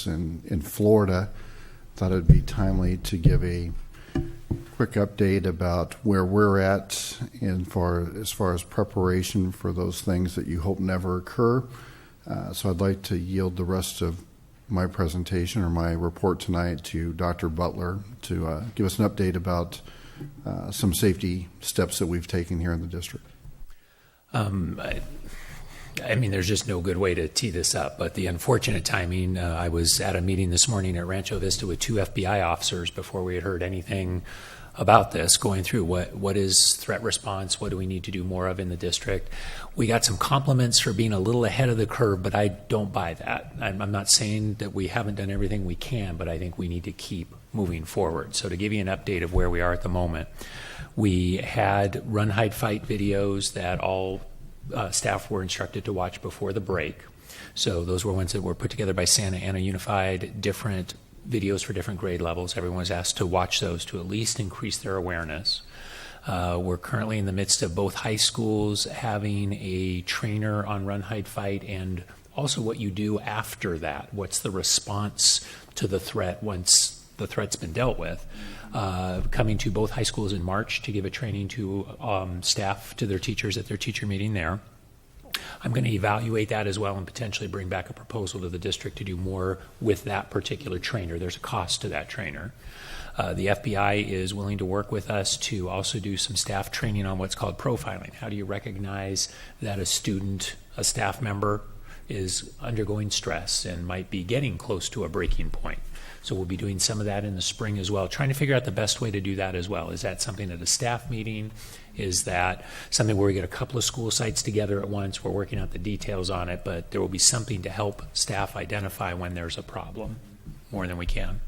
events in Florida. Thought it would be timely to give a quick update about where we're at as far as preparation for those things that you hope never occur. So I'd like to yield the rest of my presentation or my report tonight to Dr. Butler to give us an update about some safety steps that we've taken here in the district. I mean, there's just no good way to tee this up, but the unfortunate timing, I was at a meeting this morning at Rancho Vista with 2 FBI officers before we had heard anything about this, going through what is threat response, what do we need to do more of in the district. We got some compliments for being a little ahead of the curve, but I don't buy that. I'm not saying that we haven't done everything we can, but I think we need to keep moving forward. So to give you an update of where we are at the moment, we had run, hide, fight videos that all staff were instructed to watch before the break. So those were ones that were put together by Santa Ana Unified, different videos for different grade levels. Everyone was asked to watch those to at least increase their awareness. We're currently in the midst of both high schools having a trainer on run, hide, fight, and also what you do after that. What's the response to the threat once the threat's been dealt with? Coming to both high schools in March to give a training to staff, to their teachers at their teacher meeting there. I'm going to evaluate that as well and potentially bring back a proposal to the district to do more with that particular trainer. There's a cost to that trainer. The FBI is willing to work with us to also do some staff training on what's called profiling. How do you recognize that a student, a staff member, is undergoing stress and might be getting close to a breaking point? So we'll be doing some of that in the spring as well, trying to figure out the best way to do that as well. Is that something at a staff meeting? Is that something where we get a couple of school sites together at once? We're working out the details on it, but there will be something to help staff identify when there's a problem more than we can.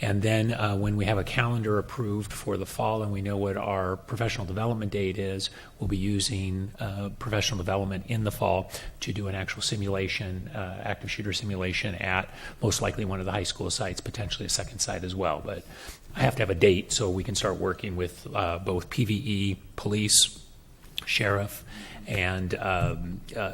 And then when we have a calendar approved for the fall and we know what our professional development date is, we'll be using professional development in the fall to do an actual simulation, active shooter simulation at most likely one of the high school sites, potentially a second site as well. But I have to have a date so we can start working with both PVE, police, sheriff, and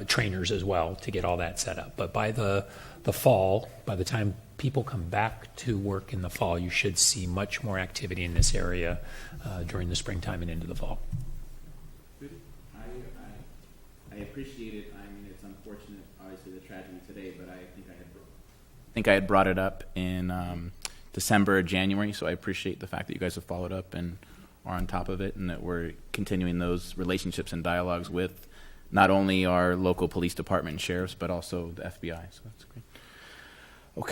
trainers as well to get all that set up. But by the fall, by the time people come back to work in the fall, you should see much more activity in this area during the springtime and into the fall. I appreciate it. I mean, it's unfortunate, obviously, the tragedy today, but I think I had brought it up in December or January, so I appreciate the fact that you guys have followed up and are on top of it, and that we're continuing those relationships and dialogues with not only our local police department and sheriffs, but also the FBI. So that's great. Okay.